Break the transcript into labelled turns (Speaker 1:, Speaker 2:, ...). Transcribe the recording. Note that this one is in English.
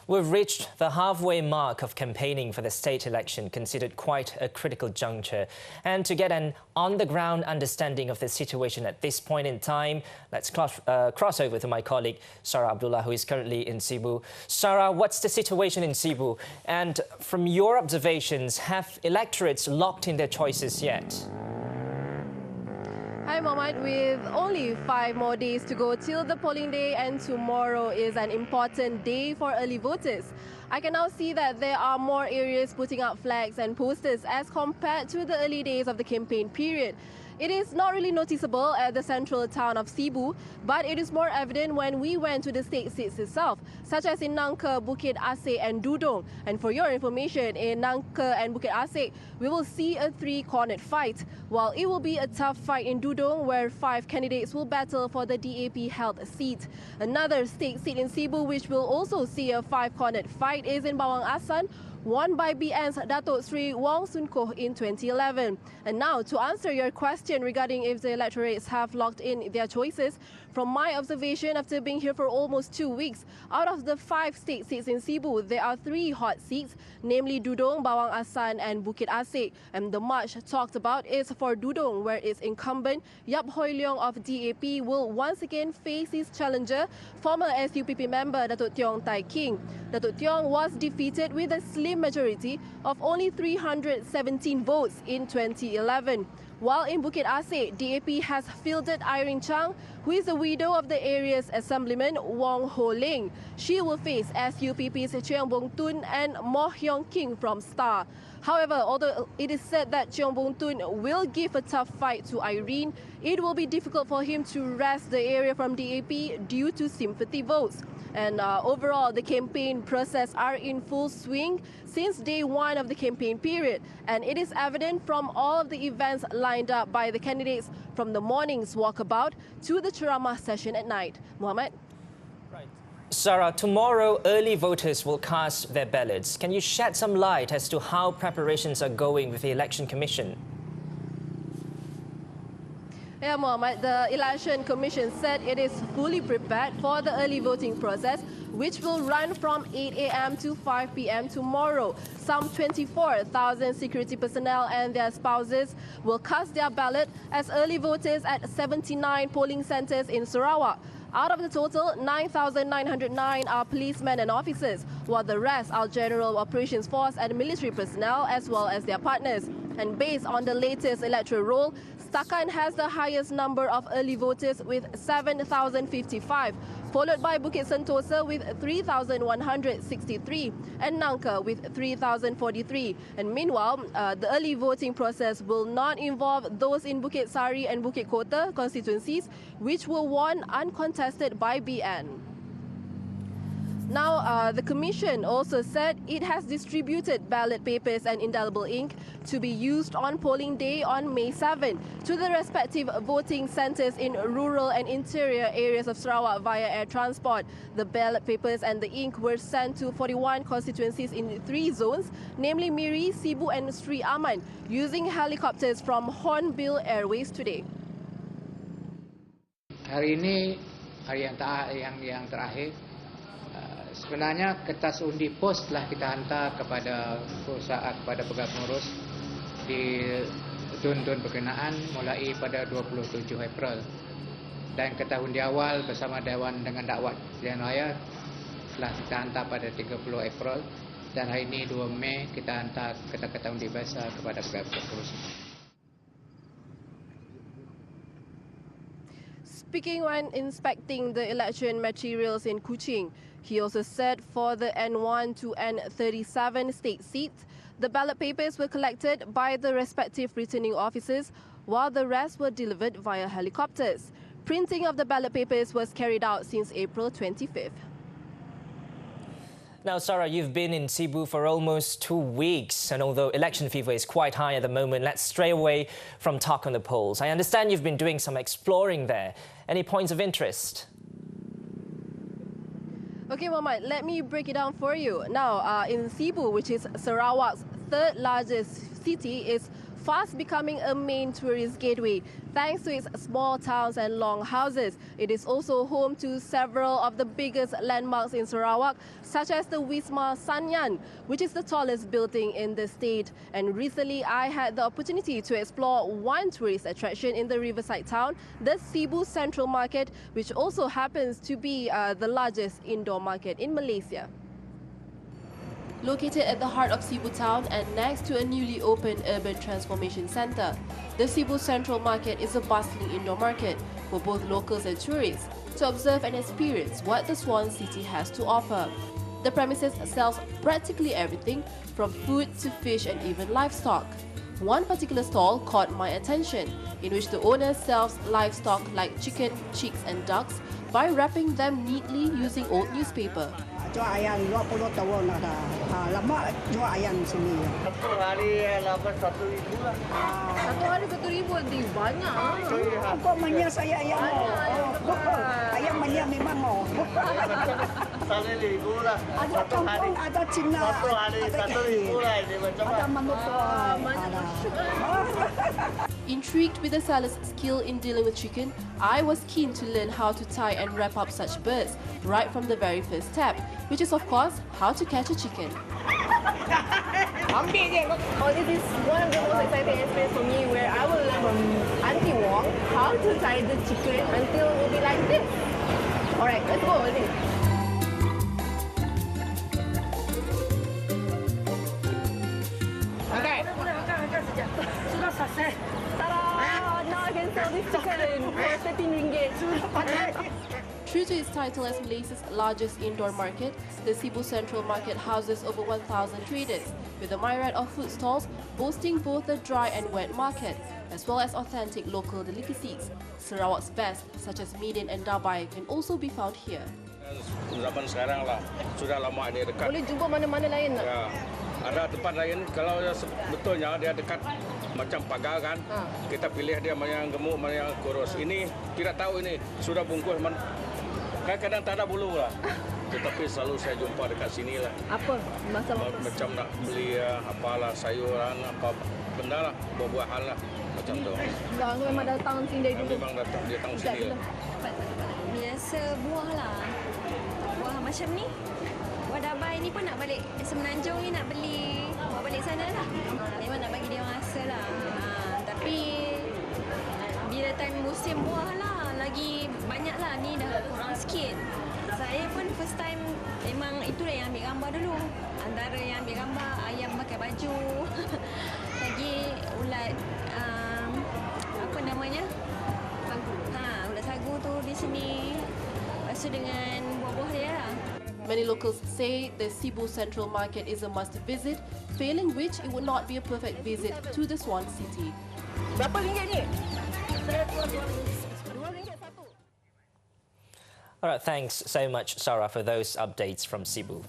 Speaker 1: We've reached the halfway mark of campaigning for the state election, considered quite a critical juncture. And to get an on-the-ground understanding of the situation at this point in time, let's cross over to my colleague, Sarah Abdullah, who is currently in Sibu. Sarah, what's the situation in Sibu? And from your observations, have electorates locked in their choices yet?
Speaker 2: Hi Mohammed, with only 5 more days to go till the polling day, and tomorrow is an important day for early voters. I can now see that there are more areas putting up flags and posters as compared to the early days of the campaign period. It is not really noticeable at the central town of Sibu, but it is more evident when we went to the state seats itself, such as in Nangka, Bukit Asik and Dudong. And for your information, in Nangka and Bukit Asik, we will see a 3-cornered fight, while it will be a tough fight in Dudong, where 5 candidates will battle for the DAP-held seat. Another state seat in Sibu, which will also see a 5-cornered fight, is in Bawang Asan, won by BN's Datuk Sri Wong Soon Koh in 2011. And now, to answer your question regarding if the electorates have locked in their choices, from my observation after being here for almost 2 weeks, out of the 5 state seats in Sibu, there are 3 hot seats, namely Dudong, Bawang Asan and Bukit Asik. And the much talked about is for Dudong, where its incumbent Yap Hoi Leong of DAP will once again face his challenger, former SUPP member Datuk Tiong Tai King. Datuk Tiong was defeated with a slim majority of only 317 votes in 2011. While in Bukit Asik, DAP has fielded Irene Chang, who is the widow of the area's assemblyman Wong Ho Ling. She will face SUPP's Cheong Bong Tun and Moh Hyong King from Star. However, although it is said that Cheong Bong Tun will give a tough fight to Irene, it will be difficult for him to wrest the area from DAP due to sympathy votes. And overall, the campaign process are in full swing since day 1 of the campaign period. And it is evident from all of the events lined up by the candidates, from the morning's walkabout to the ceramah session at night. Mohammed?
Speaker 1: Right. Sarah, tomorrow early voters will cast their ballots. Can you shed some light as to how preparations are going with the Election Commission?
Speaker 2: Yeah, Mohammed, the Election Commission said it is fully prepared for the early voting process, which will run from 8 a.m. to 5 p.m. tomorrow. Some 24,000 security personnel and their spouses will cast their ballot as early voters at 79 polling centres in Sarawak. Out of the total, 9,909 are policemen and officers, while the rest are General Operations Force and military personnel, as well as their partners. And based on the latest electoral roll, Setakan has the highest number of early voters with 7,055, followed by Bukit Sentosa with 3,163 and Nangka with 3,043. And meanwhile, the early voting process will not involve those in Bukit Sari and Bukit Kota constituencies, which were won uncontested by BN. Now, the Commission also said it has distributed ballot papers and indelible ink to be used on polling day on May 7 to the respective voting centres in rural and interior areas of Sarawak via air transport. The ballot papers and the ink were sent to 41 constituencies in 3 zones, namely Miri, Sibu and Sri Aman, using helicopters from Hornbill Airways today.
Speaker 3: Hari ini hari yang terakhir. Sebenarnya kertas undi pos telah kita hantar kepada perusahaan, kepada pengurus di zon-zon berkenaan mulai pada 27 April. Dan kertas undi awal bersama Dewan dengan dakwat Pilihan Raya telah kita hantar pada 30 April. Dan hari ini 2 Mei kita hantar kertas undi biasa kepada pengurus.
Speaker 2: Speaking when inspecting the election materials in Kuching, he also said for the N1 to N37 state seats, the ballot papers were collected by the respective returning officers, while the rest were delivered via helicopters. Printing of the ballot papers was carried out since April 25th.
Speaker 1: Now, Sarah, you've been in Sibu for almost 2 weeks, and although election fever is quite high at the moment, let's stray away from talk on the polls. I understand you've been doing some exploring there. Any points of interest?
Speaker 2: Okay, Mohammed, let me break it down for you. Now, in Sibu, which is Sarawak's 3rd largest city, is fast becoming a main tourist gateway. Thanks to its small towns and long houses, it is also home to several of the biggest landmarks in Sarawak, such as the Wisma Sanyan, which is the tallest building in the state. And recently, I had the opportunity to explore one tourist attraction in the riverside town, the Sibu Central Market, which also happens to be the largest indoor market in Malaysia. Located at the heart of Sibu town and next to a newly opened urban transformation centre, the Sibu Central Market is a bustling indoor market for both locals and tourists to observe and experience what the Swan City has to offer. The premises sells practically everything from food to fish and even livestock. One particular stall caught my attention, in which the owner sells livestock like chicken, chicks and ducks by wrapping them neatly using old newspaper.
Speaker 4: Jual ayam 20 tahun ada. Lama jual ayam di sini. Satu hari dapat 1,000 lah.
Speaker 2: Satu hari 1,000 nanti banyak.
Speaker 4: Kok mania saya ayam ayam mania memang mau.
Speaker 5: 1,000 lah.
Speaker 4: Ada kampung, ada Cina.
Speaker 5: Satu hari 1,000 lah ini macam
Speaker 4: ada manusia.
Speaker 2: Intrigued with the seller's skill in dealing with chicken, I was keen to learn how to tie and wrap up such birds right from the very first step, which is of course how to catch a chicken.
Speaker 6: Oh, this is one of the most exciting experiences for me, where I will learn from Auntie Wong how to tie the chicken until it will be like this. Alright, let's go. Okay.
Speaker 4: Sudah selesai.
Speaker 6: Now I can sell this chicken for 13 ringgit.
Speaker 2: True to its title as Malaysia's largest indoor market, the Sibu Central Market houses over 1,000 traders, with a myriad of food stalls boasting both the dry and wet market, as well as authentic local delicacies. Sarawak's best, such as midin and dabai, can also be found here.
Speaker 5: Zaman sekarang lah, sudah lama dia dekat.
Speaker 6: Boleh jumpa mana-mana lain tak?
Speaker 5: Ya, ada tempat lain kalau sebetulnya dia dekat macam pagar kan. Kita pilih dia mana yang gemuk, mana yang kurus. Ini tidak tahu ini sudah bungkus. Kadang-kadang tak ada bulu lah. Tetapi selalu saya jumpa dekat sini lah.
Speaker 6: Apa? Masalah apa?
Speaker 5: Macam nak beli apalah sayuran, apa benda lah, buah-buahan lah. Macam tu.
Speaker 6: Kau memang datang sini dari dulu?
Speaker 5: Memang datang sini lah.
Speaker 7: Biasa buah lah. Buah macam ni. Buah dabai ni pun nak balik Semenanjung ni nak beli. Bawa balik sana lah. Memang nak bagi dia masa lah. Tapi bila time musim buah lah, lagi banyak lah. Ni dah kurang sikit. Saya pun first time memang itulah yang ambil gambar dulu. Antara yang ambil gambar, ayam pakai baju. Lagi ulat, apa namanya? Ulat sagu tu di sini. Lepas tu dengan buah-buah dia lah.
Speaker 2: Many locals say the Sibu Central Market is a must visit, failing which it would not be a perfect visit to the Swan City.
Speaker 6: Berapa ringgit ni?
Speaker 1: All right, thanks so much, Sarah, for those updates from Sibu.